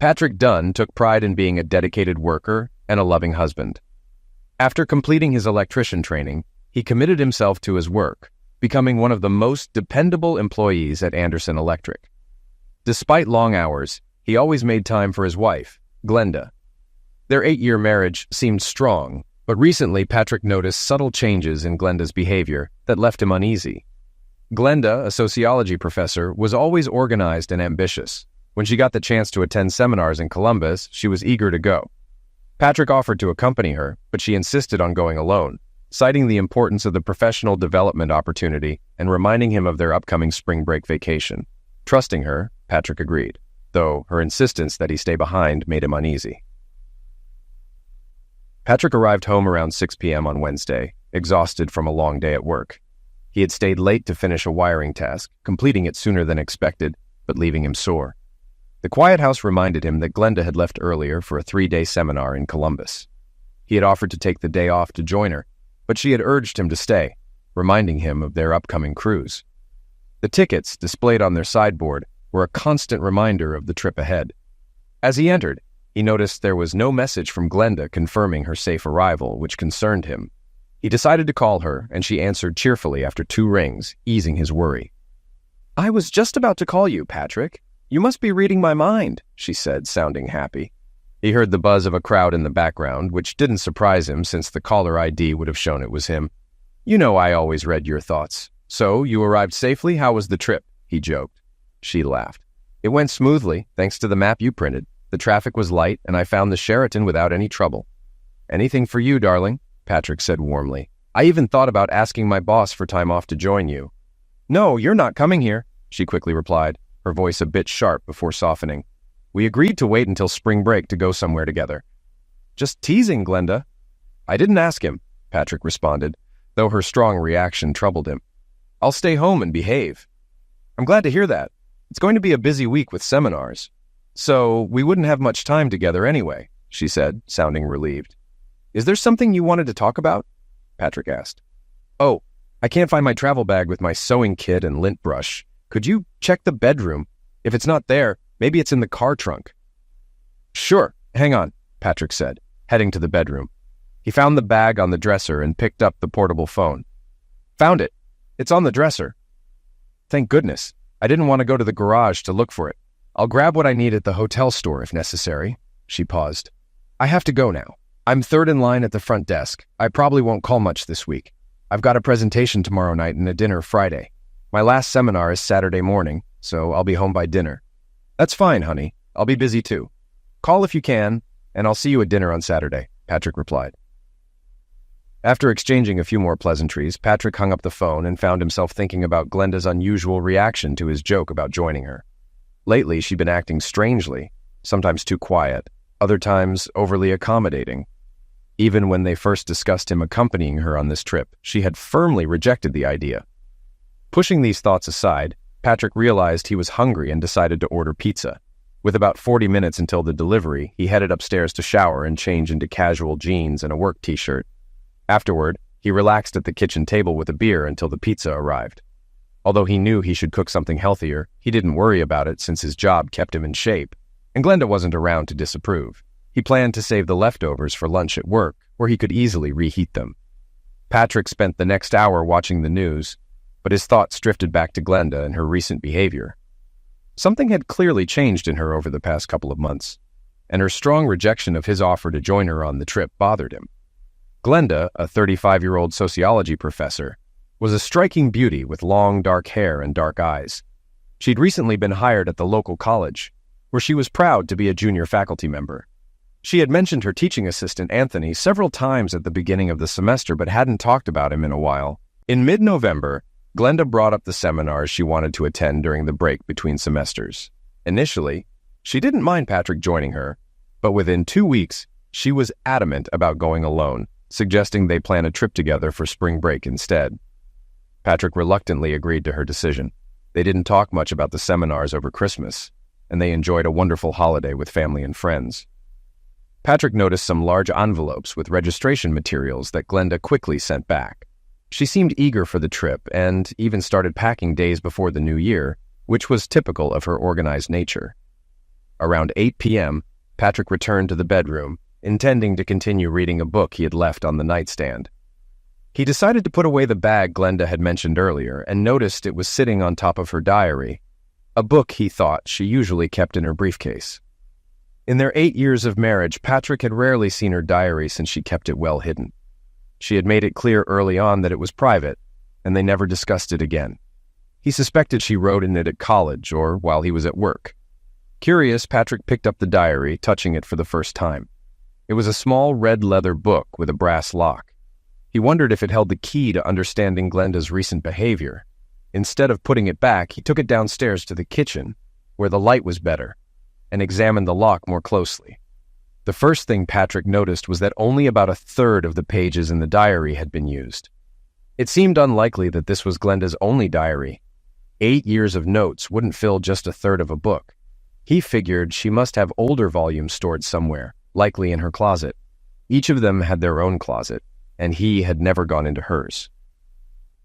Patrick Dunn took pride in being a dedicated worker and a loving husband. After completing his electrician training, he committed himself to his work, becoming one of the most dependable employees at Anderson Electric. Despite long hours, he always made time for his wife, Glenda. Their 8-year marriage seemed strong, but recently Patrick noticed subtle changes in Glenda's behavior that left him uneasy. Glenda, a sociology professor, was always organized and ambitious. When she got the chance to attend seminars in Columbus, she was eager to go. Patrick offered to accompany her, but she insisted on going alone, citing the importance of the professional development opportunity and reminding him of their upcoming spring break vacation. Trusting her, Patrick agreed, though her insistence that he stay behind made him uneasy. Patrick arrived home around 6 p.m. on Wednesday, exhausted from a long day at work. He had stayed late to finish a wiring task, completing it sooner than expected, but leaving him sore. The quiet house reminded him that Glenda had left earlier for a 3-day seminar in Columbus. He had offered to take the day off to join her, but she had urged him to stay, reminding him of their upcoming cruise. The tickets, displayed on their sideboard, were a constant reminder of the trip ahead. As he entered, he noticed there was no message from Glenda confirming her safe arrival, which concerned him. He decided to call her, and she answered cheerfully after 2 rings, easing his worry. "I was just about to call you, Patrick. You must be reading my mind," she said, sounding happy. He heard the buzz of a crowd in the background, which didn't surprise him since the caller ID would have shown it was him. "You know I always read your thoughts. So, you arrived safely? How was the trip?" he joked. She laughed. "It went smoothly, thanks to the map you printed. The traffic was light, and I found the Sheraton without any trouble." "Anything for you, darling," Patrick said warmly. "I even thought about asking my boss for time off to join you." "No, you're not coming here," she quickly replied, her voice a bit sharp before softening. "We agreed to wait until spring break to go somewhere together." "Just teasing, Glenda." "I didn't ask him," Patrick responded, though her strong reaction troubled him. "I'll stay home and behave." "I'm glad to hear that. It's going to be a busy week with seminars. So, we wouldn't have much time together anyway," she said, sounding relieved. "Is there something you wanted to talk about?" Patrick asked. "Oh, I can't find my travel bag with my sewing kit and lint brush. Could you check the bedroom? If it's not there, maybe it's in the car trunk." "Sure, hang on," Patrick said, heading to the bedroom. He found the bag on the dresser and picked up the portable phone. "Found it. It's on the dresser." "Thank goodness. I didn't want to go to the garage to look for it. I'll grab what I need at the hotel store if necessary." She paused. "I have to go now. I'm third in line at the front desk. I probably won't call much this week. I've got a presentation tomorrow night and a dinner Friday. My last seminar is Saturday morning, so I'll be home by dinner." "That's fine, honey. I'll be busy too. Call if you can, and I'll see you at dinner on Saturday," Patrick replied. After exchanging a few more pleasantries, Patrick hung up the phone and found himself thinking about Glenda's unusual reaction to his joke about joining her. Lately, she'd been acting strangely, sometimes too quiet, other times overly accommodating. Even when they first discussed him accompanying her on this trip, she had firmly rejected the idea. Pushing these thoughts aside, Patrick realized he was hungry and decided to order pizza. With about 40 minutes until the delivery, he headed upstairs to shower and change into casual jeans and a work t-shirt. Afterward, he relaxed at the kitchen table with a beer until the pizza arrived. Although he knew he should cook something healthier, he didn't worry about it since his job kept him in shape, and Glenda wasn't around to disapprove. He planned to save the leftovers for lunch at work, where he could easily reheat them. Patrick spent the next hour watching the news, but his thoughts drifted back to Glenda and her recent behavior. Something had clearly changed in her over the past couple of months, and her strong rejection of his offer to join her on the trip bothered him. Glenda, a 35-year-old sociology professor, was a striking beauty with long, dark hair and dark eyes. She'd recently been hired at the local college, where she was proud to be a junior faculty member. She had mentioned her teaching assistant, Anthony, several times at the beginning of the semester, but hadn't talked about him in a while. In mid-November, Glenda brought up the seminars she wanted to attend during the break between semesters. Initially, she didn't mind Patrick joining her, but within 2 weeks, she was adamant about going alone, suggesting they plan a trip together for spring break instead. Patrick reluctantly agreed to her decision. They didn't talk much about the seminars over Christmas, and they enjoyed a wonderful holiday with family and friends. Patrick noticed some large envelopes with registration materials that Glenda quickly sent back. She seemed eager for the trip and even started packing days before the new year, which was typical of her organized nature. Around 8 p.m., Patrick returned to the bedroom, intending to continue reading a book he had left on the nightstand. He decided to put away the bag Glenda had mentioned earlier and noticed it was sitting on top of her diary, a book he thought she usually kept in her briefcase. In their 8 years of marriage, Patrick had rarely seen her diary since she kept it well hidden. She had made it clear early on that it was private, and they never discussed it again. He suspected she wrote in it at college or while he was at work. Curious, Patrick picked up the diary, touching it for the first time. It was a small red leather book with a brass lock. He wondered if it held the key to understanding Glenda's recent behavior. Instead of putting it back, he took it downstairs to the kitchen, where the light was better, and examined the lock more closely. The first thing Patrick noticed was that only about a third of the pages in the diary had been used. It seemed unlikely that this was Glenda's only diary. 8 years of notes wouldn't fill just a third of a book. He figured she must have older volumes stored somewhere, likely in her closet. Each of them had their own closet, and he had never gone into hers.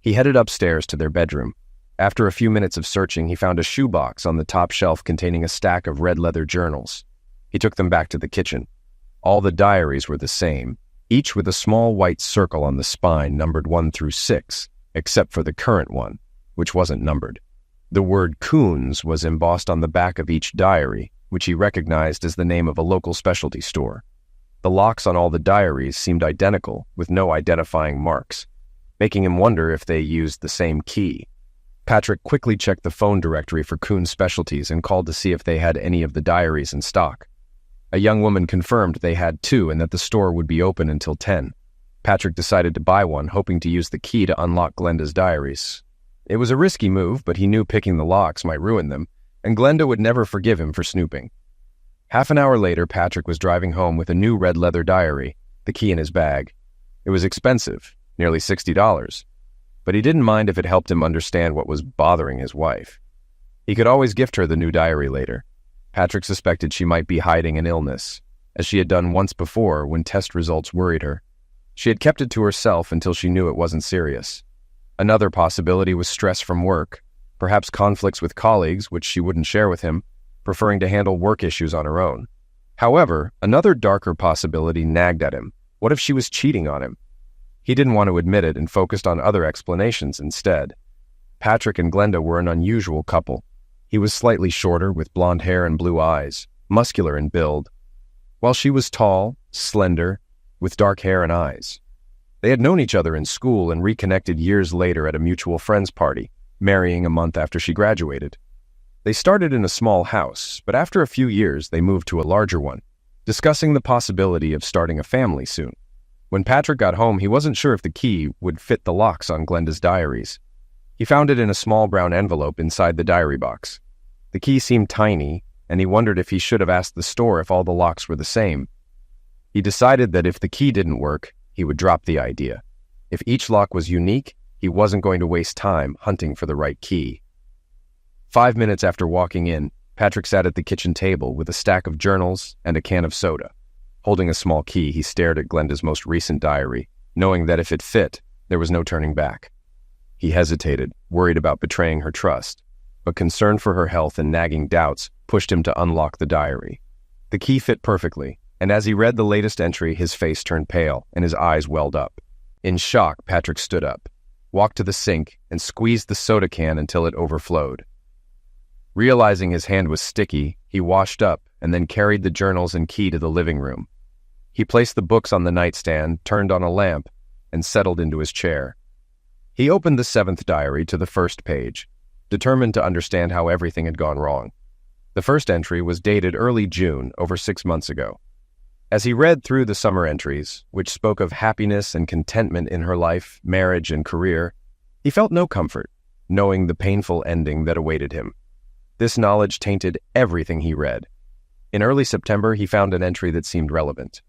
He headed upstairs to their bedroom. After a few minutes of searching, he found a shoebox on the top shelf containing a stack of red leather journals. He took them back to the kitchen. All the diaries were the same, each with a small white circle on the spine numbered 1 through 6, except for the current one, which wasn't numbered. The word Coons was embossed on the back of each diary, which he recognized as the name of a local specialty store. The locks on all the diaries seemed identical, with no identifying marks, making him wonder if they used the same key. Patrick quickly checked the phone directory for Coons Specialties and called to see if they had any of the diaries in stock. A young woman confirmed they had 2 and that the store would be open until 10. Patrick decided to buy one, hoping to use the key to unlock Glenda's diaries. It was a risky move, but he knew picking the locks might ruin them, and Glenda would never forgive him for snooping. Half an hour later, Patrick was driving home with a new red leather diary, the key in his bag. It was expensive, nearly $60, but he didn't mind if it helped him understand what was bothering his wife. He could always gift her the new diary later. Patrick suspected she might be hiding an illness, as she had done once before when test results worried her. She had kept it to herself until she knew it wasn't serious. Another possibility was stress from work, perhaps conflicts with colleagues which she wouldn't share with him, preferring to handle work issues on her own. However, another darker possibility nagged at him. What if she was cheating on him? He didn't want to admit it and focused on other explanations instead. Patrick and Glenda were an unusual couple. He was slightly shorter, with blonde hair and blue eyes, muscular in build, while she was tall, slender, with dark hair and eyes. They had known each other in school and reconnected years later at a mutual friends party, marrying a month after she graduated. They started in a small house, but after a few years they moved to a larger one, discussing the possibility of starting a family soon. When Patrick got home, he wasn't sure if the key would fit the locks on Glenda's diaries. He found it in a small brown envelope inside the diary box. The key seemed tiny, and he wondered if he should have asked the store if all the locks were the same. He decided that if the key didn't work, he would drop the idea. If each lock was unique, he wasn't going to waste time hunting for the right key. 5 minutes after walking in, Patrick sat at the kitchen table with a stack of journals and a can of soda. Holding a small key, he stared at Glenda's most recent diary, knowing that if it fit, there was no turning back. He hesitated, worried about betraying her trust, but concern for her health and nagging doubts pushed him to unlock the diary. The key fit perfectly, and as he read the latest entry, his face turned pale and his eyes welled up. In shock, Patrick stood up, walked to the sink, and squeezed the soda can until it overflowed. Realizing his hand was sticky, he washed up and then carried the journals and key to the living room. He placed the books on the nightstand, turned on a lamp, and settled into his chair. He opened the 7th diary to the first page, determined to understand how everything had gone wrong. The first entry was dated early June, over 6 months ago. As he read through the summer entries, which spoke of happiness and contentment in her life, marriage, and career, he felt no comfort, knowing the painful ending that awaited him. This knowledge tainted everything he read. In early September, he found an entry that seemed relevant.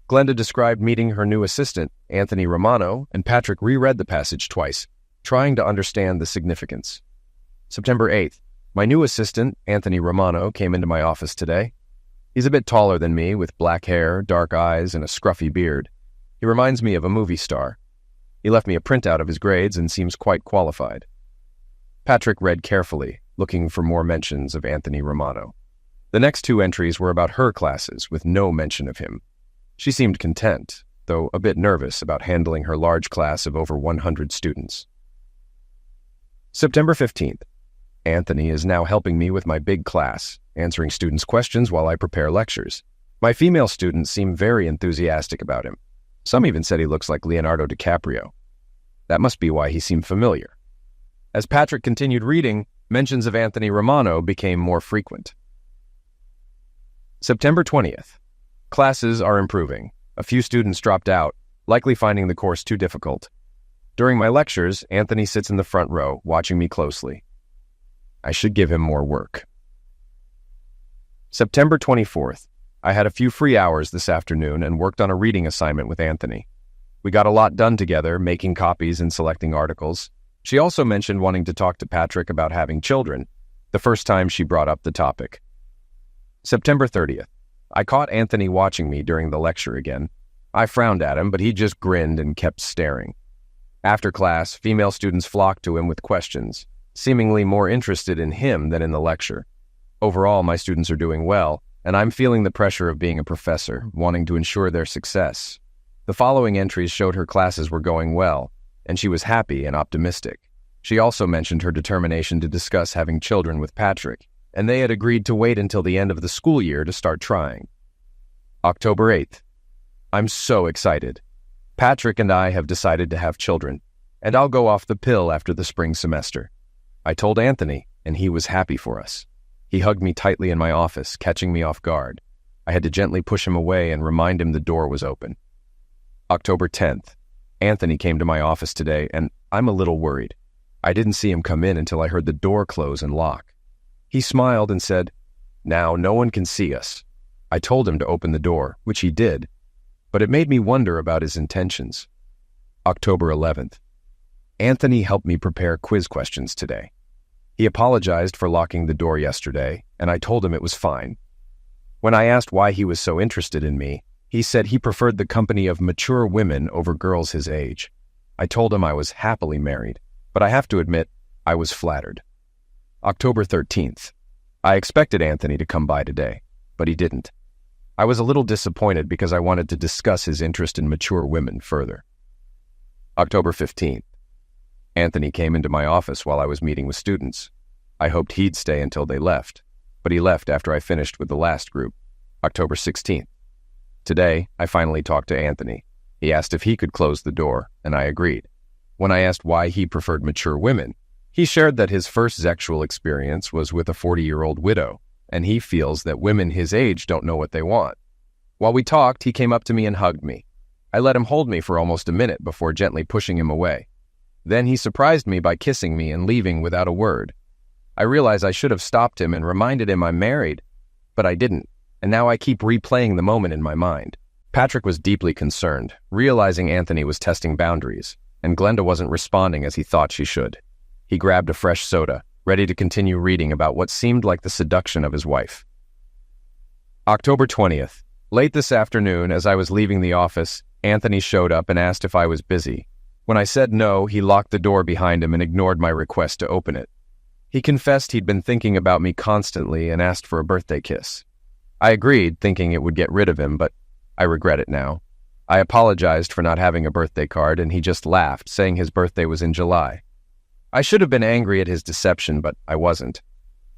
Glenda described meeting her new assistant, Anthony Romano, and Patrick reread the passage twice, trying to understand the significance. September 8th. My new assistant, Anthony Romano, came into my office today. He's a bit taller than me, with black hair, dark eyes, and a scruffy beard. He reminds me of a movie star. He left me a printout of his grades and seems quite qualified. Patrick read carefully, looking for more mentions of Anthony Romano. The next two entries were about her classes, with no mention of him. She seemed content, though a bit nervous about handling her large class of over 100 students. September 15th. Anthony is now helping me with my big class, answering students' questions while I prepare lectures. My female students seem very enthusiastic about him. Some even said he looks like Leonardo DiCaprio. That must be why he seemed familiar. As Patrick continued reading, mentions of Anthony Romano became more frequent. September 20th. Classes are improving. A few students dropped out, likely finding the course too difficult. During my lectures, Anthony sits in the front row, watching me closely. I should give him more work. September 24th. I had a few free hours this afternoon and worked on a reading assignment with Anthony. We got a lot done together, making copies and selecting articles. She also mentioned wanting to talk to Patrick about having children, the first time she brought up the topic. September 30th. I caught Anthony watching me during the lecture again. I frowned at him, but he just grinned and kept staring. After class, female students flocked to him with questions, seemingly more interested in him than in the lecture. Overall, my students are doing well, and I'm feeling the pressure of being a professor, wanting to ensure their success. The following entries showed her classes were going well, and she was happy and optimistic. She also mentioned her determination to discuss having children with Patrick, and they had agreed to wait until the end of the school year to start trying. October 8th. I'm so excited. Patrick and I have decided to have children, and I'll go off the pill after the spring semester. I told Anthony, and he was happy for us. He hugged me tightly in my office, catching me off guard. I had to gently push him away and remind him the door was open. October 10th. Anthony came to my office today, and I'm a little worried. I didn't see him come in until I heard the door close and lock. He smiled and said, "Now no one can see us." I told him to open the door, which he did, but it made me wonder about his intentions. October 11th. Anthony helped me prepare quiz questions today. He apologized for locking the door yesterday, and I told him it was fine. When I asked why he was so interested in me, he said he preferred the company of mature women over girls his age. I told him I was happily married, but I have to admit, I was flattered. October 13th. I expected Anthony to come by today, but he didn't. I was a little disappointed because I wanted to discuss his interest in mature women further. October 15th. Anthony came into my office while I was meeting with students. I hoped he'd stay until they left, but he left after I finished with the last group. October 16th. Today, I finally talked to Anthony. He asked if he could close the door, and I agreed. When I asked why he preferred mature women, he shared that his first sexual experience was with a 40-year-old widow, and he feels that women his age don't know what they want. While we talked, he came up to me and hugged me. I let him hold me for almost a minute before gently pushing him away. Then he surprised me by kissing me and leaving without a word. I realized I should have stopped him and reminded him I'm married, but I didn't, and now I keep replaying the moment in my mind. Patrick was deeply concerned, realizing Anthony was testing boundaries, and Glenda wasn't responding as he thought she should. He grabbed a fresh soda, ready to continue reading about what seemed like the seduction of his wife. October 20th. Late this afternoon, as I was leaving the office, Anthony showed up and asked if I was busy. When I said no, he locked the door behind him and ignored my request to open it. He confessed he'd been thinking about me constantly and asked for a birthday kiss. I agreed, thinking it would get rid of him, but I regret it now. I apologized for not having a birthday card, and he just laughed, saying his birthday was in July. I should have been angry at his deception, but I wasn't.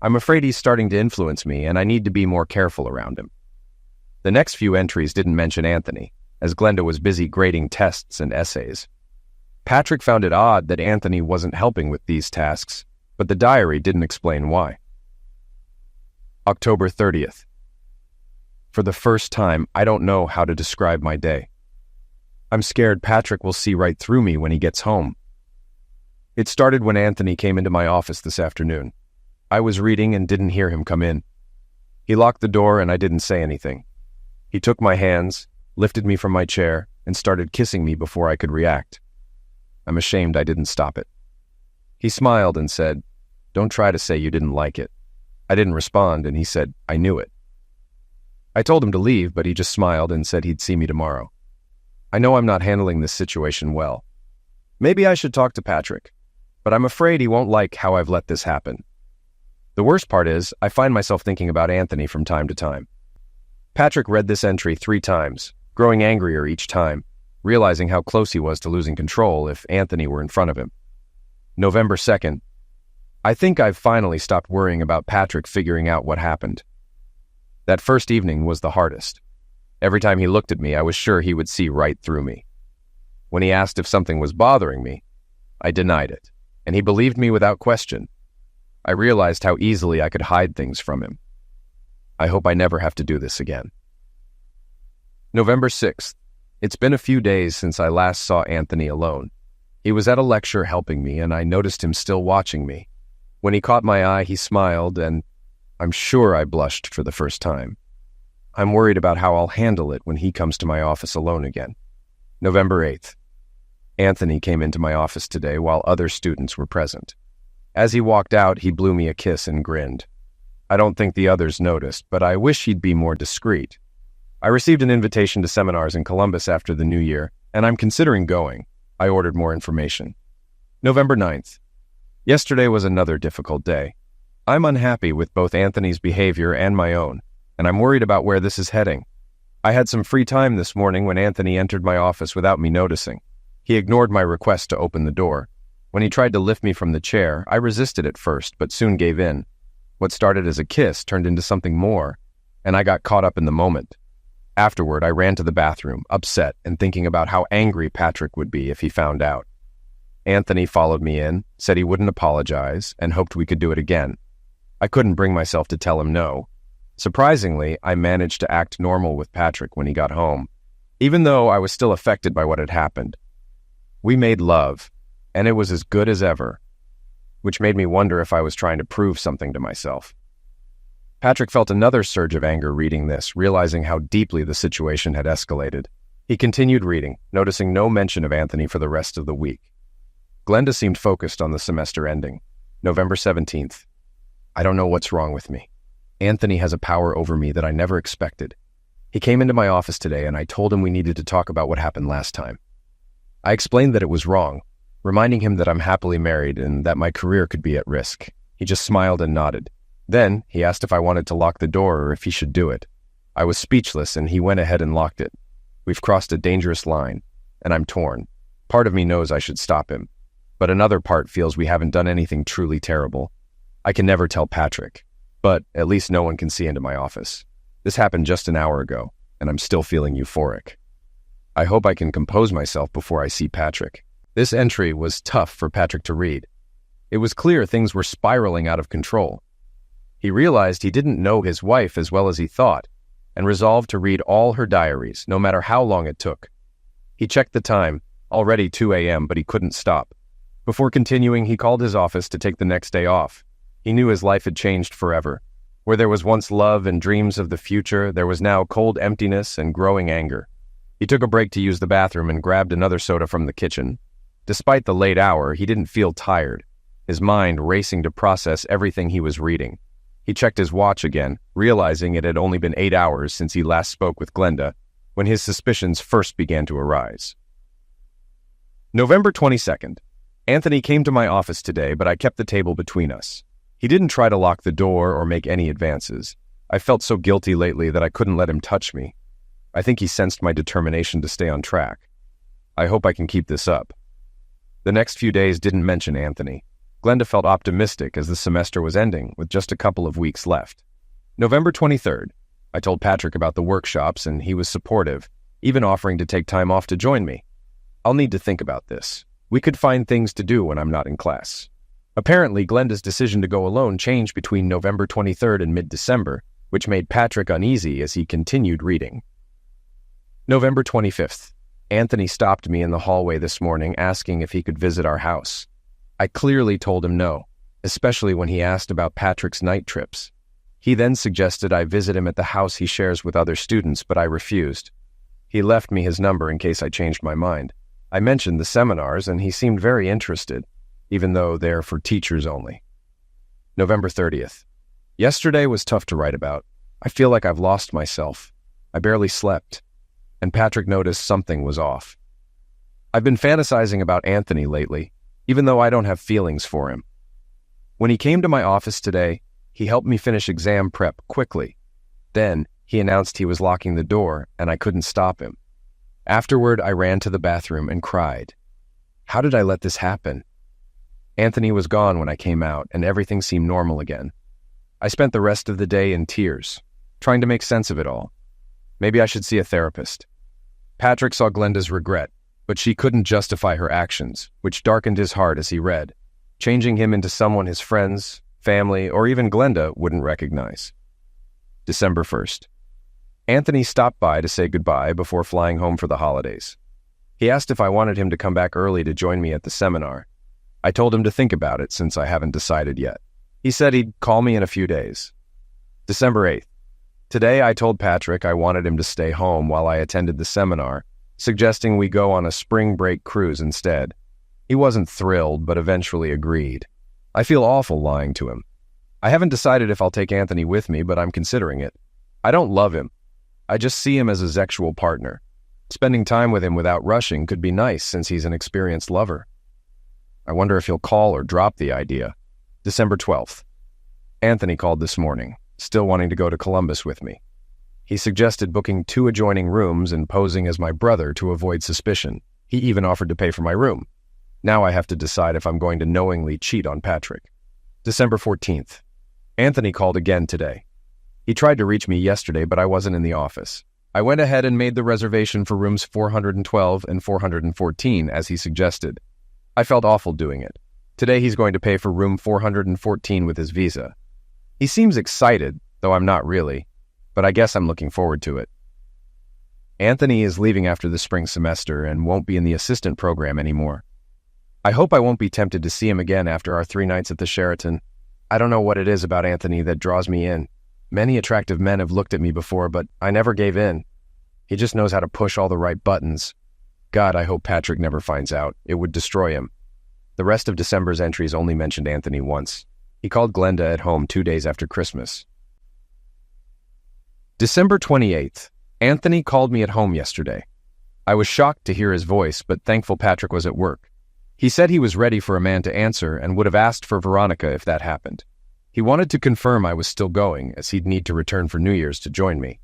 I'm afraid he's starting to influence me, and I need to be more careful around him. The next few entries didn't mention Anthony, as Glenda was busy grading tests and essays. Patrick found it odd that Anthony wasn't helping with these tasks, but the diary didn't explain why. October 30th. For the first time, I don't know how to describe my day. I'm scared Patrick will see right through me when he gets home. It started when Anthony came into my office this afternoon. I was reading and didn't hear him come in. He locked the door and I didn't say anything. He took my hands, lifted me from my chair, and started kissing me before I could react. I'm ashamed I didn't stop it. He smiled and said, "Don't try to say you didn't like it." I didn't respond, and he said, "I knew it." I told him to leave, but he just smiled and said he'd see me tomorrow. I know I'm not handling this situation well. Maybe I should talk to Patrick, but I'm afraid he won't like how I've let this happen. The worst part is, I find myself thinking about Anthony from time to time. Patrick read this entry 3 times, growing angrier each time, realizing how close he was to losing control if Anthony were in front of him. November 2nd. I think I've finally stopped worrying about Patrick figuring out what happened. That first evening was the hardest. Every time he looked at me, I was sure he would see right through me. When he asked if something was bothering me, I denied it, and he believed me without question. I realized how easily I could hide things from him. I hope I never have to do this again. November 6th. It's been a few days since I last saw Anthony alone. He was at a lecture helping me, and I noticed him still watching me. When he caught my eye, he smiled, and I'm sure I blushed for the first time. I'm worried about how I'll handle it when he comes to my office alone again. November 8th. Anthony came into my office today while other students were present. As he walked out, he blew me a kiss and grinned. I don't think the others noticed, but I wish he'd be more discreet. I received an invitation to seminars in Columbus after the new year, and I'm considering going. I ordered more information. November 9th. Yesterday was another difficult day. I'm unhappy with both Anthony's behavior and my own, and I'm worried about where this is heading. I had some free time this morning when Anthony entered my office without me noticing. He ignored my request to open the door. When he tried to lift me from the chair, I resisted at first, but soon gave in. What started as a kiss turned into something more, and I got caught up in the moment. Afterward, I ran to the bathroom, upset and thinking about how angry Patrick would be if he found out. Anthony followed me in, said he wouldn't apologize, and hoped we could do it again. I couldn't bring myself to tell him no. Surprisingly, I managed to act normal with Patrick when he got home, even though I was still affected by what had happened. We made love, and it was as good as ever, which made me wonder if I was trying to prove something to myself. Patrick felt another surge of anger reading this, realizing how deeply the situation had escalated. He continued reading, noticing no mention of Anthony for the rest of the week. Glenda seemed focused on the semester ending. November 17th. I don't know what's wrong with me. Anthony has a power over me that I never expected. He came into my office today and I told him we needed to talk about what happened last time. I explained that it was wrong, reminding him that I'm happily married and that my career could be at risk. He just smiled and nodded. Then, he asked if I wanted to lock the door or if he should do it. I was speechless and he went ahead and locked it. We've crossed a dangerous line, and I'm torn. Part of me knows I should stop him, but another part feels we haven't done anything truly terrible. I can never tell Patrick, but at least no one can see into my office. This happened just an hour ago, and I'm still feeling euphoric. I hope I can compose myself before I see Patrick. This entry was tough for Patrick to read. It was clear things were spiraling out of control. He realized he didn't know his wife as well as he thought, and resolved to read all her diaries, no matter how long it took. He checked the time, already 2 a.m., but he couldn't stop. Before continuing, he called his office to take the next day off. He knew his life had changed forever. Where there was once love and dreams of the future, there was now cold emptiness and growing anger. He took a break to use the bathroom and grabbed another soda from the kitchen. Despite the late hour, he didn't feel tired, his mind racing to process everything he was reading. He checked his watch again, realizing it had only been 8 hours since he last spoke with Glenda, when his suspicions first began to arise. November 22nd. Anthony came to my office today, but I kept the table between us. He didn't try to lock the door or make any advances. I felt so guilty lately that I couldn't let him touch me. I think he sensed my determination to stay on track. I hope I can keep this up. The next few days didn't mention Anthony. Glenda felt optimistic as the semester was ending, with just a couple of weeks left. November 23rd. I told Patrick about the workshops, and he was supportive, even offering to take time off to join me. I'll need to think about this. We could find things to do when I'm not in class. Apparently, Glenda's decision to go alone changed between November 23rd and mid-December, which made Patrick uneasy as he continued reading. November 25th. Anthony stopped me in the hallway this morning asking if he could visit our house. I clearly told him no, especially when he asked about Patrick's night trips. He then suggested I visit him at the house he shares with other students, but I refused. He left me his number in case I changed my mind. I mentioned the seminars, and he seemed very interested, even though they're for teachers only. November 30th. Yesterday was tough to write about. I feel like I've lost myself. I barely slept, and Patrick noticed something was off. I've been fantasizing about Anthony lately, even though I don't have feelings for him. When he came to my office today, He helped me finish exam prep quickly. Then, he announced he was locking the door, and I couldn't stop him. Afterward, I ran to the bathroom and cried. How did I let this happen? Anthony was gone when I came out, and everything seemed normal again. I spent the rest of the day in tears, trying to make sense of it all. Maybe I should see a therapist. Patrick saw Glenda's regret, but she couldn't justify her actions, which darkened his heart as he read, changing him into someone his friends, family, or even Glenda wouldn't recognize. December 1st. Anthony stopped by to say goodbye before flying home for the holidays. He asked if I wanted him to come back early to join me at the seminar. I told him to think about it since I haven't decided yet. He said he'd call me in a few days. December 8th. Today I told Patrick I wanted him to stay home while I attended the seminar, suggesting we go on a spring break cruise instead. He wasn't thrilled, but eventually agreed. I feel awful lying to him. I haven't decided if I'll take Anthony with me, but I'm considering it. I don't love him. I just see him as a sexual partner. Spending time with him without rushing could be nice since he's an experienced lover. I wonder if he'll call or drop the idea. December 12th. Anthony called this morning, still wanting to go to Columbus with me. He suggested booking 2 adjoining rooms and posing as my brother to avoid suspicion. He even offered to pay for my room. Now I have to decide if I'm going to knowingly cheat on Patrick. December 14th. Anthony called again today. He tried to reach me yesterday, but I wasn't in the office. I went ahead and made the reservation for rooms 412 and 414, as he suggested. I felt awful doing it. Today he's going to pay for room 414 with his visa. He seems excited, though I'm not really, but I guess I'm looking forward to it. Anthony is leaving after the spring semester and won't be in the assistant program anymore. I hope I won't be tempted to see him again after our 3 nights at the Sheraton. I don't know what it is about Anthony that draws me in. Many attractive men have looked at me before, but I never gave in. He just knows how to push all the right buttons. God, I hope Patrick never finds out. It would destroy him. The rest of December's entries only mentioned Anthony once. He called Glenda at home 2 days after Christmas. December 28th. Anthony called me at home yesterday. I was shocked to hear his voice, but thankful Patrick was at work. He said he was ready for a man to answer and would have asked for Veronica if that happened. He wanted to confirm I was still going, as he'd need to return for New Year's to join me.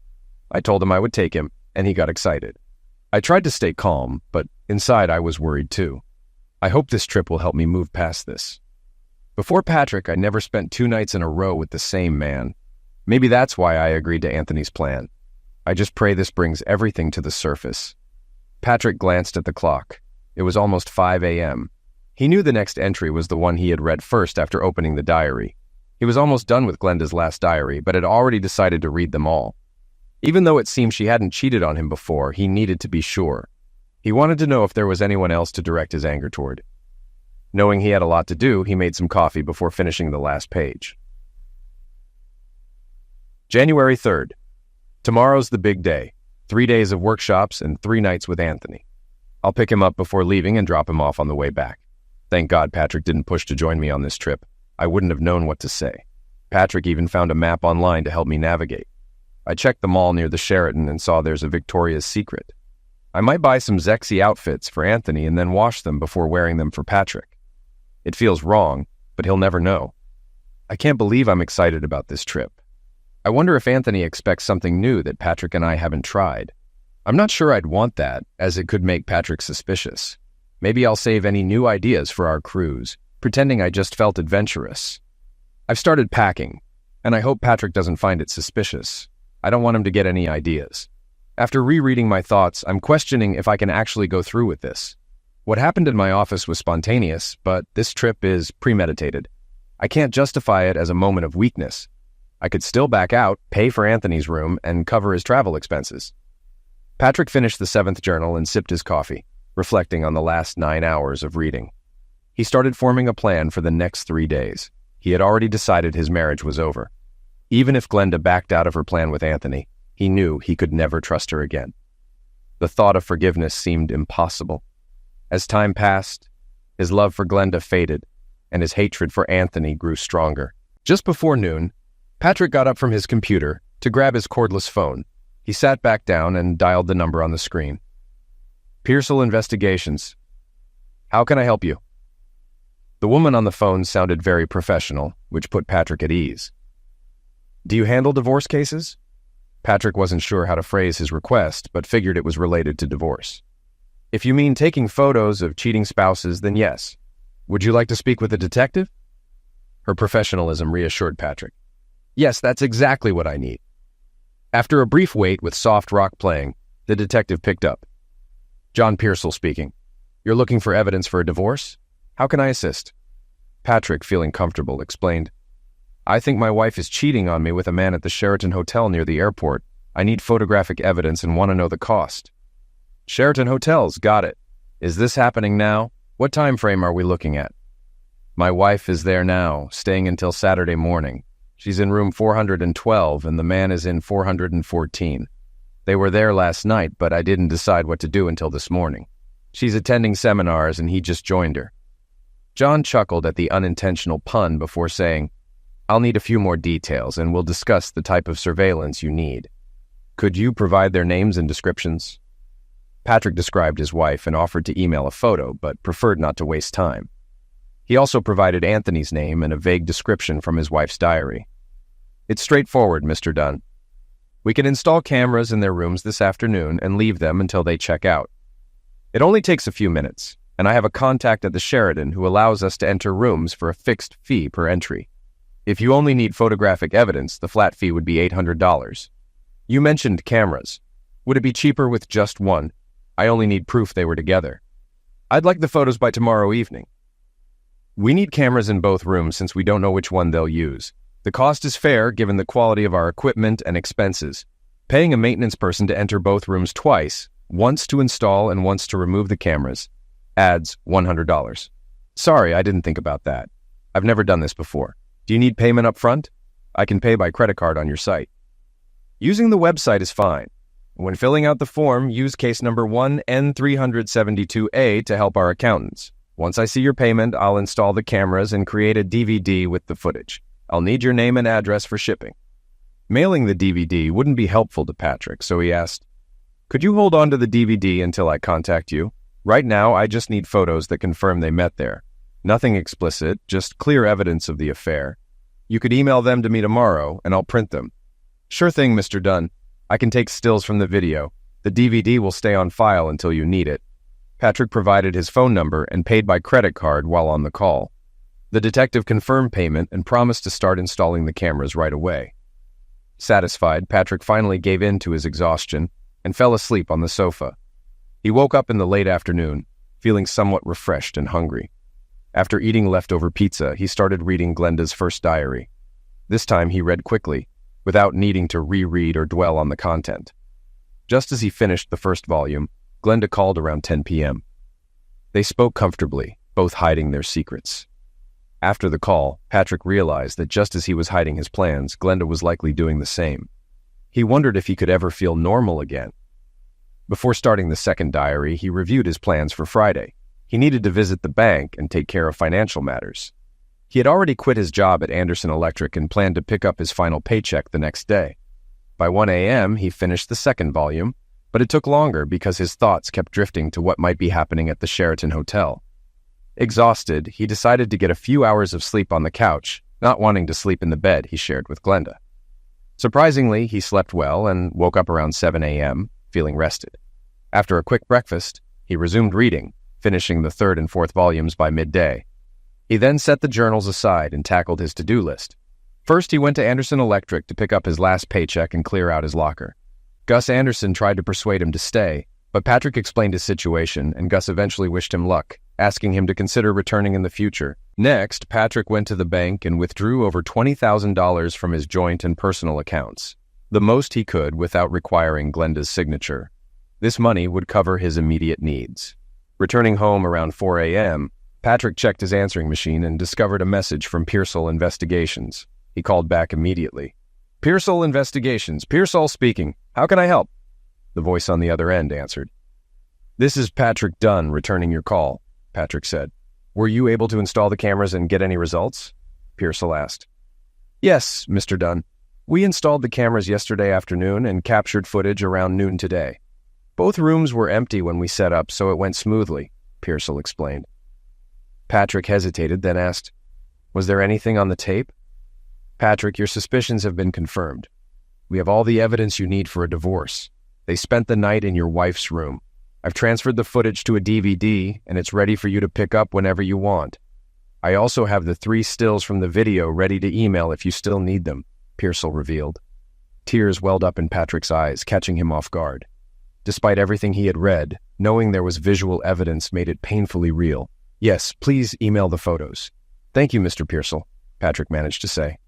I told him I would take him, and he got excited. I tried to stay calm, but inside I was worried too. I hope this trip will help me move past this. Before Patrick, I never spent 2 nights in a row with the same man. Maybe that's why I agreed to Anthony's plan. I just pray this brings everything to the surface. Patrick glanced at the clock. It was almost 5 a.m. He knew the next entry was the one he had read first after opening the diary. He was almost done with Glenda's last diary, but had already decided to read them all. Even though it seemed she hadn't cheated on him before, he needed to be sure. He wanted to know if there was anyone else to direct his anger toward. Knowing he had a lot to do, he made some coffee before finishing the last page. January 3rd. Tomorrow's the big day. 3 days of workshops and 3 nights with Anthony. I'll pick him up before leaving and drop him off on the way back. Thank God Patrick didn't push to join me on this trip. I wouldn't have known what to say. Patrick even found a map online to help me navigate. I checked the mall near the Sheraton and saw there's a Victoria's Secret. I might buy some sexy outfits for Anthony and then wash them before wearing them for Patrick. It feels wrong, but he'll never know. I can't believe I'm excited about this trip. I wonder if Anthony expects something new that Patrick and I haven't tried. I'm not sure I'd want that, as it could make Patrick suspicious. Maybe I'll save any new ideas for our cruise, pretending I just felt adventurous. I've started packing, and I hope Patrick doesn't find it suspicious. I don't want him to get any ideas. After rereading my thoughts, I'm questioning if I can actually go through with this. What happened in my office was spontaneous, but this trip is premeditated. I can't justify it as a moment of weakness. I could still back out, pay for Anthony's room, and cover his travel expenses. Patrick finished the 7th journal and sipped his coffee, reflecting on the last 9 hours of reading. He started forming a plan for the next 3 days. He had already decided his marriage was over. Even if Glenda backed out of her plan with Anthony, he knew he could never trust her again. The thought of forgiveness seemed impossible. As time passed, his love for Glenda faded, and his hatred for Anthony grew stronger. Just before noon, Patrick got up from his computer to grab his cordless phone. He sat back down and dialed the number on the screen. Pearsall Investigations. How can I help you? The woman on the phone sounded very professional, which put Patrick at ease. Do you handle divorce cases? Patrick wasn't sure how to phrase his request, but figured it was related to divorce. If you mean taking photos of cheating spouses, then yes. Would you like to speak with a detective? Her professionalism reassured Patrick. Yes, that's exactly what I need. After a brief wait with soft rock playing, the detective picked up. John Pearsall speaking. You're looking for evidence for a divorce? How can I assist? Patrick, feeling comfortable, explained. I think my wife is cheating on me with a man at the Sheraton Hotel near the airport. I need photographic evidence and want to know the cost. Sheraton Hotels, got it. Is this happening now? What time frame are we looking at? My wife is there now, staying until Saturday morning. She's in room 412 and the man is in 414. They were there last night, but I didn't decide what to do until this morning. She's attending seminars and he just joined her. John chuckled at the unintentional pun before saying, I'll need a few more details and we'll discuss the type of surveillance you need. Could you provide their names and descriptions? Patrick described his wife and offered to email a photo, but preferred not to waste time. He also provided Anthony's name and a vague description from his wife's diary. It's straightforward, Mr. Dunn. We can install cameras in their rooms this afternoon and leave them until they check out. It only takes a few minutes, and I have a contact at the Sheraton who allows us to enter rooms for a fixed fee per entry. If you only need photographic evidence, the flat fee would be $800. You mentioned cameras. Would it be cheaper with just one? I only need proof they were together. I'd like the photos by tomorrow evening. We need cameras in both rooms since we don't know which one they'll use. The cost is fair given the quality of our equipment and expenses. Paying a maintenance person to enter both rooms twice, once to install and once to remove the cameras, adds $100. Sorry, I didn't think about that. I've never done this before. Do you need payment up front? I can pay by credit card on your site. Using the website is fine. When filling out the form, use case number 1N372A to help our accountants. Once I see your payment, I'll install the cameras and create a DVD with the footage. I'll need your name and address for shipping. Mailing the DVD wouldn't be helpful to Patrick, so he asked, Could you hold on to the DVD until I contact you? Right now, I just need photos that confirm they met there. Nothing explicit, just clear evidence of the affair. You could email them to me tomorrow, and I'll print them. Sure thing, Mr. Dunn. I can take stills from the video. The DVD will stay on file until you need it. Patrick provided his phone number and paid by credit card while on the call. The detective confirmed payment and promised to start installing the cameras right away. Satisfied, Patrick finally gave in to his exhaustion and fell asleep on the sofa. He woke up in the late afternoon, feeling somewhat refreshed and hungry. After eating leftover pizza, he started reading Glenda's first diary. This time he read quickly, without needing to reread or dwell on the content. Just as he finished the first volume, Glenda called around 10 p.m. They spoke comfortably, both hiding their secrets. After the call, Patrick realized that just as he was hiding his plans, Glenda was likely doing the same. He wondered if he could ever feel normal again. Before starting the second diary, he reviewed his plans for Friday. He needed to visit the bank and take care of financial matters. He had already quit his job at Anderson Electric and planned to pick up his final paycheck the next day. By 1 a.m., he finished the second volume, but it took longer because his thoughts kept drifting to what might be happening at the Sheraton Hotel. Exhausted, he decided to get a few hours of sleep on the couch, not wanting to sleep in the bed he shared with Glenda. Surprisingly, he slept well and woke up around 7 a.m., feeling rested. After a quick breakfast, he resumed reading, finishing the third and fourth volumes by midday. He then set the journals aside and tackled his to-do list. First, he went to Anderson Electric to pick up his last paycheck and clear out his locker. Gus Anderson tried to persuade him to stay, but Patrick explained his situation, and Gus eventually wished him luck, asking him to consider returning in the future. Next, Patrick went to the bank and withdrew over $20,000 from his joint and personal accounts, the most he could without requiring Glenda's signature. This money would cover his immediate needs. Returning home around 4 a.m., Patrick checked his answering machine and discovered a message from Pearsall Investigations. He called back immediately. Pearsall Investigations, Pearsall speaking. How can I help? The voice on the other end answered. This is Patrick Dunn returning your call, Patrick said. Were you able to install the cameras and get any results? Pearsall asked. Yes, Mr. Dunn. We installed the cameras yesterday afternoon and captured footage around noon today. Both rooms were empty when we set up, so it went smoothly, Pearsall explained. Patrick hesitated, then asked, Was there anything on the tape? Patrick, your suspicions have been confirmed. We have all the evidence you need for a divorce. They spent the night in your wife's room. I've transferred the footage to a DVD, and it's ready for you to pick up whenever you want. I also have the 3 stills from the video ready to email if you still need them, Pearsall revealed. Tears welled up in Patrick's eyes, catching him off guard. Despite everything he had read, knowing there was visual evidence made it painfully real. Yes, please email the photos. Thank you, Mr. Pearsall, Patrick managed to say.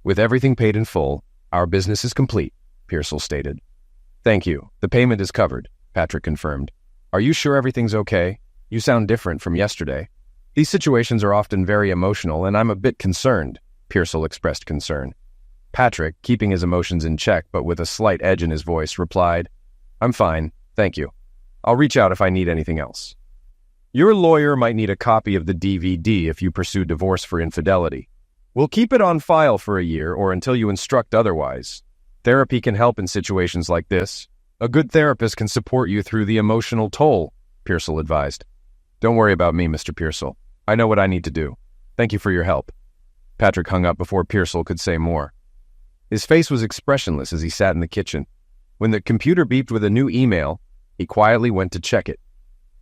With everything paid in full, our business is complete, Pearsall stated. Thank you. The payment is covered, Patrick confirmed. Are you sure everything's okay? You sound different from yesterday. These situations are often very emotional, and I'm a bit concerned, Pearsall expressed concern. Patrick, keeping his emotions in check but with a slight edge in his voice, replied, I'm fine, thank you. I'll reach out if I need anything else. Your lawyer might need a copy of the DVD if you pursue divorce for infidelity. We'll keep it on file for a year or until you instruct otherwise. Therapy can help in situations like this. A good therapist can support you through the emotional toll, Pearsall advised. Don't worry about me, Mr. Pearsall. I know what I need to do. Thank you for your help. Patrick hung up before Pearsall could say more. His face was expressionless as he sat in the kitchen. When the computer beeped with a new email, he quietly went to check it.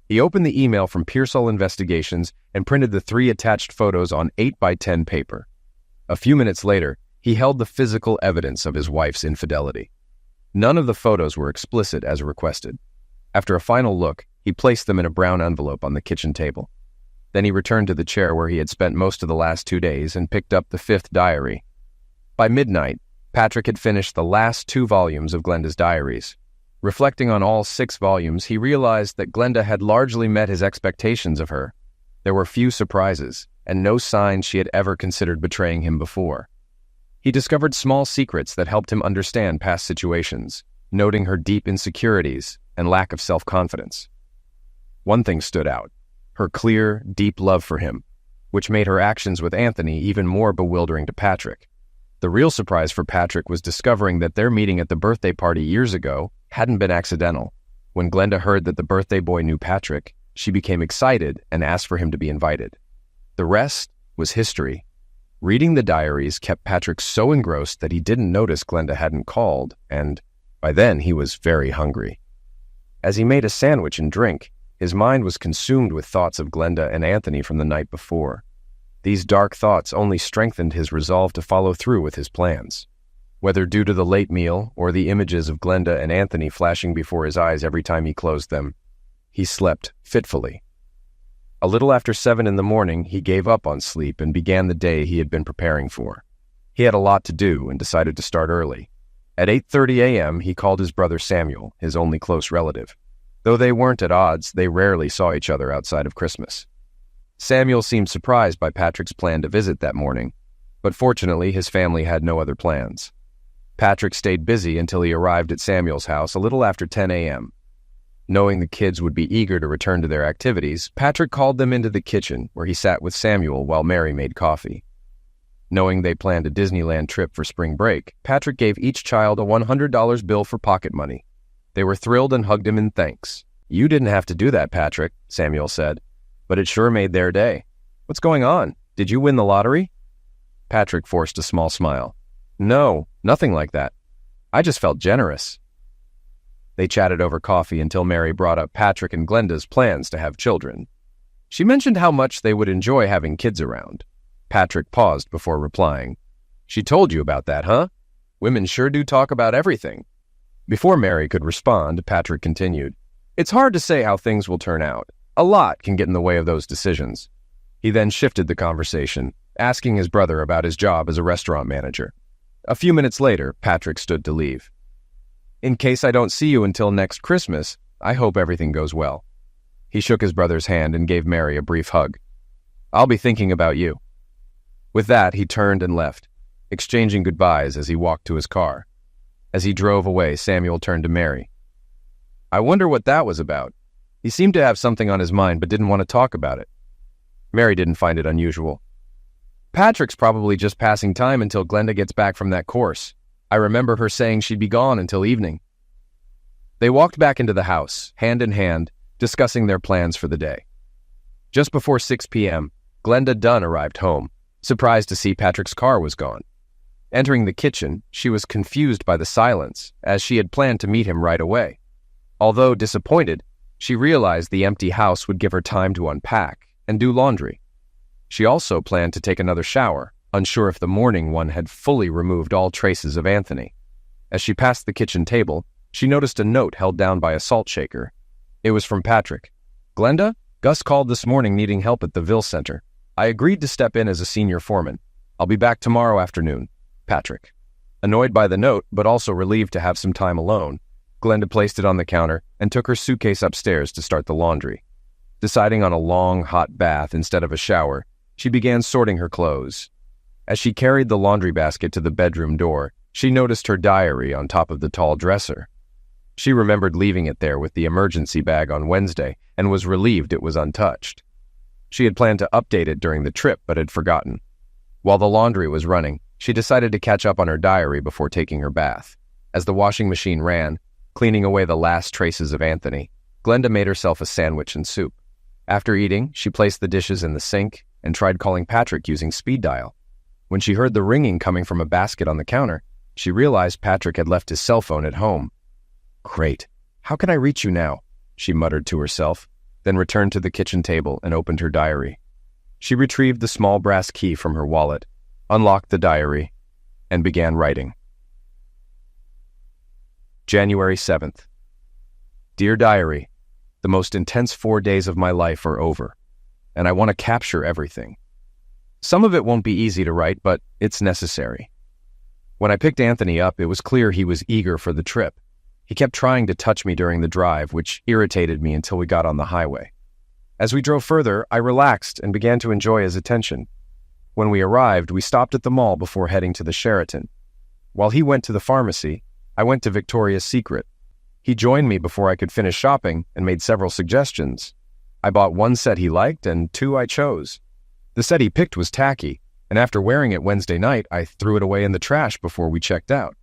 He opened the email from Pearsall Investigations and printed the 3 attached photos on 8x10 paper. A few minutes later, he held the physical evidence of his wife's infidelity. None of the photos were explicit as requested. After a final look, he placed them in a brown envelope on the kitchen table. Then he returned to the chair where he had spent most of the last 2 days and picked up the 5th diary. By midnight, Patrick had finished the last 2 volumes of Glenda's diaries. Reflecting on all 6 volumes, he realized that Glenda had largely met his expectations of her. There were few surprises, and no signs she had ever considered betraying him before. He discovered small secrets that helped him understand past situations, noting her deep insecurities and lack of self-confidence. One thing stood out, her clear, deep love for him, which made her actions with Anthony even more bewildering to Patrick. The real surprise for Patrick was discovering that their meeting at the birthday party years ago hadn't been accidental. When Glenda heard that the birthday boy knew Patrick, she became excited and asked for him to be invited. The rest was history. Reading the diaries kept Patrick so engrossed that he didn't notice Glenda hadn't called, and by then he was very hungry. As he made a sandwich and drink, his mind was consumed with thoughts of Glenda and Anthony from the night before. These dark thoughts only strengthened his resolve to follow through with his plans. Whether due to the late meal or the images of Glenda and Anthony flashing before his eyes every time he closed them, he slept fitfully. A little after 7 in the morning, he gave up on sleep and began the day he had been preparing for. He had a lot to do and decided to start early. At 8:30 a.m., he called his brother Samuel, his only close relative. Though they weren't at odds, they rarely saw each other outside of Christmas. Samuel seemed surprised by Patrick's plan to visit that morning, but fortunately his family had no other plans. Patrick stayed busy until he arrived at Samuel's house a little after 10 a.m. Knowing the kids would be eager to return to their activities, Patrick called them into the kitchen where he sat with Samuel while Mary made coffee. Knowing they planned a Disneyland trip for spring break, Patrick gave each child a $100 bill for pocket money. They were thrilled and hugged him in thanks. You didn't have to do that, Patrick, Samuel said, but it sure made their day. What's going on? Did you win the lottery? Patrick forced a small smile. No, nothing like that. I just felt generous. They chatted over coffee until Mary brought up Patrick and Glenda's plans to have children. She mentioned how much they would enjoy having kids around. Patrick paused before replying. She told you about that, huh? Women sure do talk about everything. Before Mary could respond, Patrick continued. It's hard to say how things will turn out. A lot can get in the way of those decisions. He then shifted the conversation, asking his brother about his job as a restaurant manager. A few minutes later, Patrick stood to leave. In case I don't see you until next Christmas, I hope everything goes well. He shook his brother's hand and gave Mary a brief hug. I'll be thinking about you. With that, he turned and left, exchanging goodbyes as he walked to his car. As he drove away, Samuel turned to Mary. I wonder what that was about. He seemed to have something on his mind but didn't want to talk about it. Mary didn't find it unusual. Patrick's probably just passing time until Glenda gets back from that course. I remember her saying she'd be gone until evening. They walked back into the house, hand in hand, discussing their plans for the day. Just before 6 p.m., Glenda Dunn arrived home, surprised to see Patrick's car was gone. Entering the kitchen, she was confused by the silence, as she had planned to meet him right away. Although disappointed, she realized the empty house would give her time to unpack and do laundry. She also planned to take another shower, unsure if the morning one had fully removed all traces of Anthony. As she passed the kitchen table, she noticed a note held down by a salt shaker. It was from Patrick. "Glenda, Gus called this morning needing help at the Ville Center. I agreed to step in as a senior foreman. I'll be back tomorrow afternoon. Patrick." Annoyed by the note, but also relieved to have some time alone, Glenda placed it on the counter and took her suitcase upstairs to start the laundry. Deciding on a long, hot bath instead of a shower, she began sorting her clothes. As she carried the laundry basket to the bedroom door, she noticed her diary on top of the tall dresser. She remembered leaving it there with the emergency bag on Wednesday and was relieved it was untouched. She had planned to update it during the trip but had forgotten. While the laundry was running, she decided to catch up on her diary before taking her bath. As the washing machine ran, cleaning away the last traces of Anthony, Glenda made herself a sandwich and soup. After eating, she placed the dishes in the sink and tried calling Patrick using speed dial. When she heard the ringing coming from a basket on the counter, she realized Patrick had left his cell phone at home. "Great. How can I reach you now?" she muttered to herself, then returned to the kitchen table and opened her diary. She retrieved the small brass key from her wallet, unlocked the diary, and began writing. January 7th. Dear Diary, the most intense 4 days of my life are over, and I want to capture everything. Some of it won't be easy to write, but it's necessary. When I picked Anthony up, it was clear he was eager for the trip. He kept trying to touch me during the drive, which irritated me until we got on the highway. As we drove further, I relaxed and began to enjoy his attention. When we arrived, we stopped at the mall before heading to the Sheraton. While he went to the pharmacy, I went to Victoria's Secret. He joined me before I could finish shopping and made several suggestions. I bought one set he liked and two I chose. The set he picked was tacky, and after wearing it Wednesday night, I threw it away in the trash before we checked out.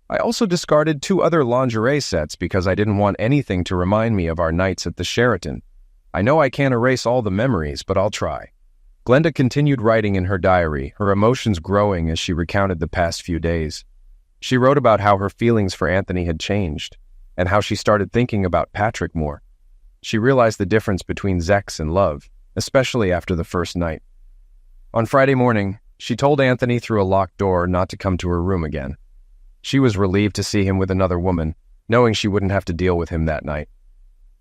I also discarded 2 other lingerie sets because I didn't want anything to remind me of our nights at the Sheraton. I know I can't erase all the memories, but I'll try. Glenda continued writing in her diary, her emotions growing as she recounted the past few days. She wrote about how her feelings for Anthony had changed, and how she started thinking about Patrick more. She realized the difference between sex and love, especially after the first night. On Friday morning, she told Anthony through a locked door not to come to her room again. She was relieved to see him with another woman, knowing she wouldn't have to deal with him that night.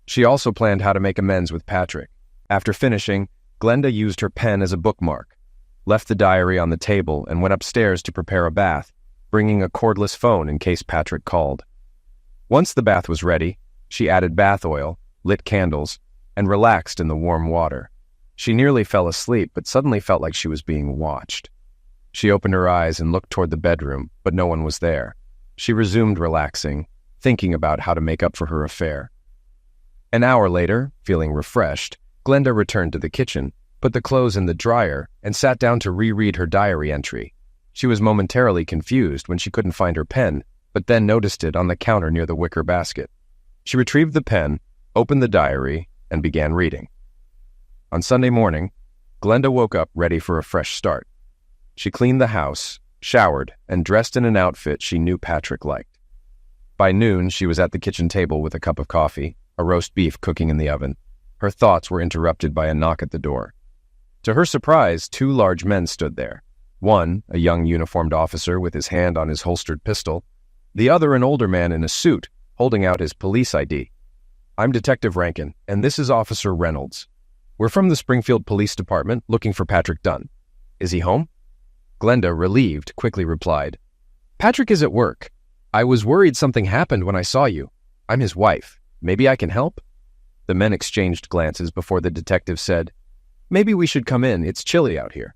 She also planned how to make amends with Patrick. After finishing, Glenda used her pen as a bookmark, left the diary on the table, and went upstairs to prepare a bath, bringing a cordless phone in case Patrick called. Once the bath was ready, she added bath oil, lit candles, and relaxed in the warm water. She nearly fell asleep, but suddenly felt like she was being watched. She opened her eyes and looked toward the bedroom, but no one was there. She resumed relaxing, thinking about how to make up for her affair. An hour later, feeling refreshed, Glenda returned to the kitchen, put the clothes in the dryer, and sat down to reread her diary entry. She was momentarily confused when she couldn't find her pen, but then noticed it on the counter near the wicker basket. She retrieved the pen, opened the diary, and began reading. On Sunday morning, Glenda woke up ready for a fresh start. She cleaned the house, showered, and dressed in an outfit she knew Patrick liked. By noon, she was at the kitchen table with a cup of coffee, a roast beef cooking in the oven. Her thoughts were interrupted by a knock at the door. To her surprise, 2 large men stood there. One, a young uniformed officer with his hand on his holstered pistol. The other, an older man in a suit, holding out his police ID. "I'm Detective Rankin, and this is Officer Reynolds. We're from the Springfield Police Department looking for Patrick Dunn. Is he home?" Glenda, relieved, quickly replied, "Patrick is at work. I was worried something happened when I saw you. I'm his wife. Maybe I can help?" The men exchanged glances before the detective said, "Maybe we should come in. It's chilly out here."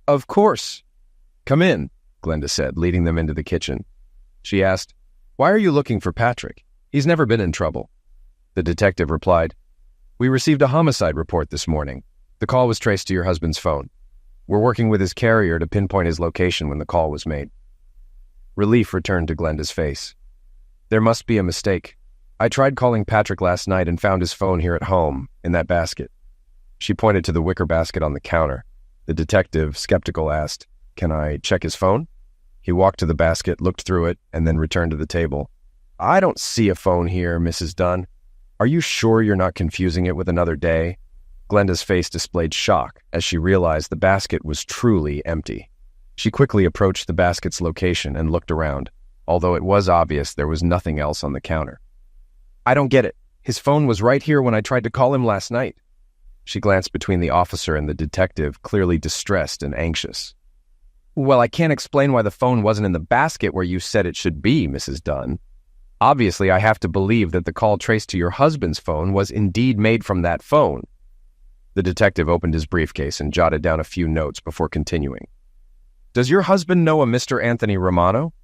"Of course." "Come in," Glenda said, leading them into the kitchen. She asked, "Why are you looking for Patrick? He's never been in trouble." The detective replied, "We received a homicide report this morning. The call was traced to your husband's phone. We're working with his carrier to pinpoint his location when the call was made." Relief returned to Glenda's face. "There must be a mistake. I tried calling Patrick last night and found his phone here at home, in that basket." She pointed to the wicker basket on the counter. The detective, skeptical, asked, "Can I check his phone?" He walked to the basket, looked through it, and then returned to the table. "I don't see a phone here, Mrs. Dunn. Are you sure you're not confusing it with another day?" Glenda's face displayed shock as she realized the basket was truly empty. She quickly approached the basket's location and looked around, although it was obvious there was nothing else on the counter. "I don't get it. His phone was right here when I tried to call him last night." She glanced between the officer and the detective, clearly distressed and anxious. "Well, I can't explain why the phone wasn't in the basket where you said it should be, Mrs. Dunn. Obviously, I have to believe that the call traced to your husband's phone was indeed made from that phone." The detective opened his briefcase and jotted down a few notes before continuing. "Does your husband know a Mr. Anthony Romano?"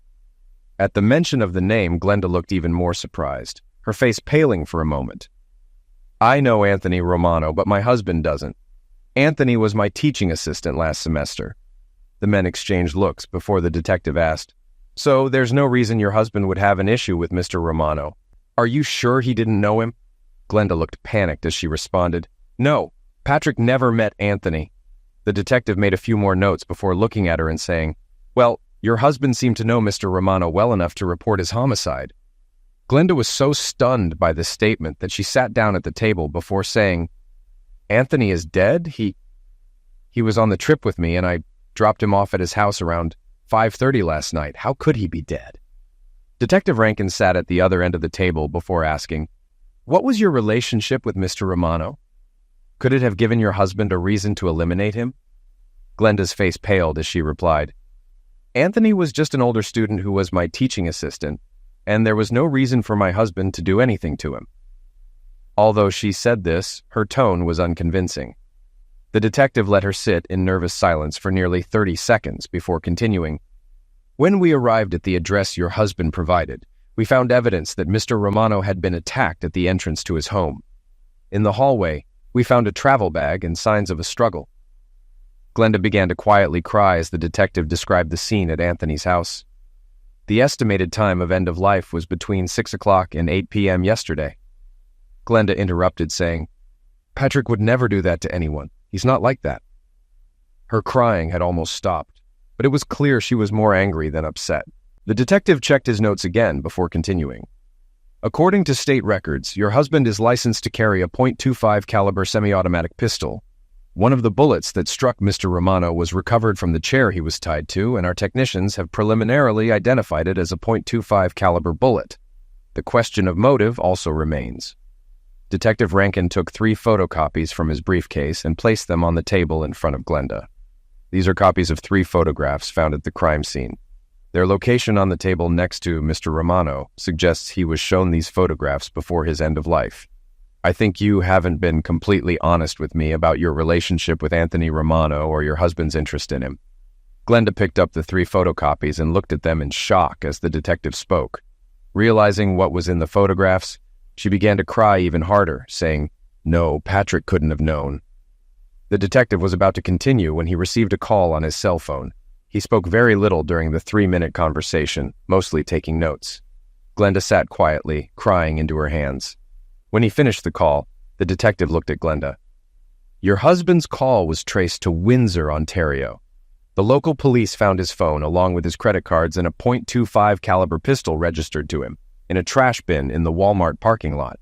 At the mention of the name, Glenda looked even more surprised, her face paling for a moment. "I know Anthony Romano, but my husband doesn't. Anthony was my teaching assistant last semester." The men exchanged looks before the detective asked, "So there's no reason your husband would have an issue with Mr. Romano? Are you sure he didn't know him?" Glenda looked panicked as she responded, "No, Patrick never met Anthony." The detective made a few more notes before looking at her and saying, "Well, your husband seemed to know Mr. Romano well enough to report his homicide." Glenda was so stunned by this statement that she sat down at the table before saying, "Anthony is dead? He was on the trip with me and I dropped him off at his house around 5:30 last night. How could he be dead?" Detective Rankin sat at the other end of the table before asking, "What was your relationship with Mr. Romano? Could it have given your husband a reason to eliminate him?" Glenda's face paled as she replied, "Anthony was just an older student who was my teaching assistant, and there was no reason for my husband to do anything to him." Although she said this, her tone was unconvincing. The detective let her sit in nervous silence for nearly 30 seconds before continuing. "When we arrived at the address your husband provided, we found evidence that Mr. Romano had been attacked at the entrance to his home. In the hallway, we found a travel bag and signs of a struggle." Glenda began to quietly cry as the detective described the scene at Anthony's house. The estimated time of end of life was between 6 o'clock and 8 p.m. yesterday. Glenda interrupted, saying, "Patrick would never do that to anyone. He's not like that." Her crying had almost stopped, but it was clear she was more angry than upset. The detective checked his notes again before continuing. "According to state records, your husband is licensed to carry a .25 caliber semi-automatic pistol. One of the bullets that struck Mr. Romano was recovered from the chair he was tied to, and our technicians have preliminarily identified it as a .25 caliber bullet. The question of motive also remains." Detective Rankin took 3 photocopies from his briefcase and placed them on the table in front of Glenda. These are copies of 3 photographs found at the crime scene. Their location on the table next to Mr. Romano suggests he was shown these photographs before his end of life. "I think you haven't been completely honest with me about your relationship with Anthony Romano or your husband's interest in him." Glenda picked up the 3 photocopies and looked at them in shock as the detective spoke. Realizing what was in the photographs, she began to cry even harder, saying, "No, Patrick couldn't have known." The detective was about to continue when he received a call on his cell phone. He spoke very little during the 3-minute conversation, mostly taking notes. Glenda sat quietly, crying into her hands. When he finished the call, the detective looked at Glenda. "Your husband's call was traced to Windsor, Ontario. The local police found his phone along with his credit cards and a .25 caliber pistol registered to him in a trash bin in the Walmart parking lot.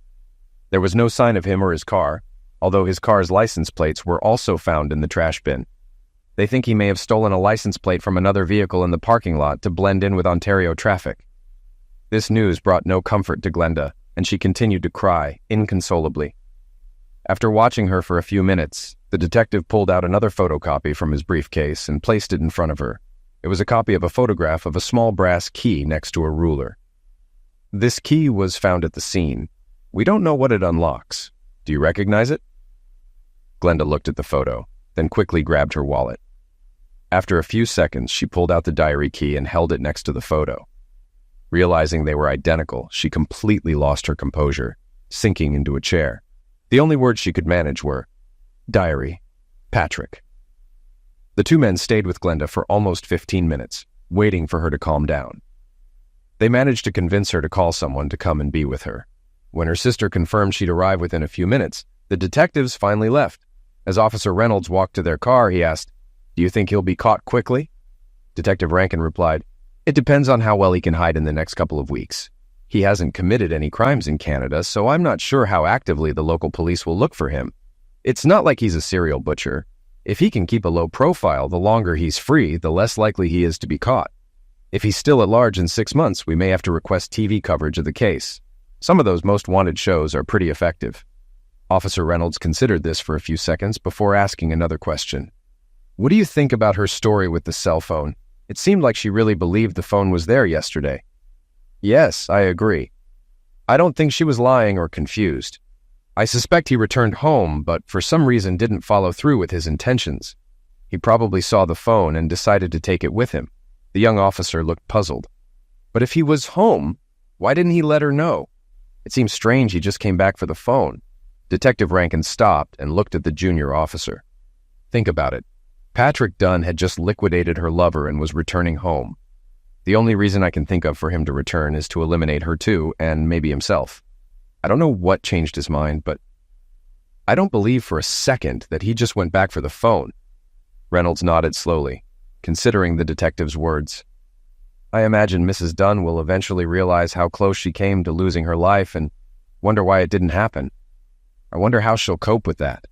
There was no sign of him or his car, although his car's license plates were also found in the trash bin. They think he may have stolen a license plate from another vehicle in the parking lot to blend in with Ontario traffic." This news brought no comfort to Glenda, and she continued to cry inconsolably. After watching her for a few minutes, the detective pulled out another photocopy from his briefcase and placed it in front of her. It was a copy of a photograph of a small brass key next to a ruler. "This key was found at the scene. We don't know what it unlocks. Do you recognize it?" Glenda looked at the photo, then quickly grabbed her wallet. After a few seconds, she pulled out the diary key and held it next to the photo. Realizing they were identical, she completely lost her composure, sinking into a chair. The only words she could manage were, "Diary, Patrick." The 2 men stayed with Glenda for almost 15 minutes, waiting for her to calm down. They managed to convince her to call someone to come and be with her. When her sister confirmed she'd arrive within a few minutes, the detectives finally left. As Officer Reynolds walked to their car, he asked, "Do you think he'll be caught quickly?" Detective Rankin replied, It depends on how well he can hide in the next couple of weeks. He hasn't committed any crimes in Canada, so I'm not sure how actively the local police will look for him. It's not like he's a serial butcher. If he can keep a low profile, the longer he's free, the less likely he is to be caught. If he's still at large in 6 months, we may have to request TV coverage of the case. Some of those most wanted shows are pretty effective. Officer Reynolds considered this for a few seconds before asking another question. What do you think about her story with the cell phone? It seemed like she really believed the phone was there yesterday. Yes, I agree. I don't think she was lying or confused. I suspect he returned home, but for some reason didn't follow through with his intentions. He probably saw the phone and decided to take it with him. The young officer looked puzzled. But if he was home, why didn't he let her know? It seems strange he just came back for the phone. Detective Rankin stopped and looked at the junior officer. Think about it. Patrick Dunn had just liquidated her lover and was returning home. The only reason I can think of for him to return is to eliminate her too, and maybe himself. I don't know what changed his mind, but I don't believe for a second that he just went back for the phone. Reynolds nodded slowly, considering the detective's words. I imagine Mrs. Dunn will eventually realize how close she came to losing her life and wonder why it didn't happen. I wonder how she'll cope with that.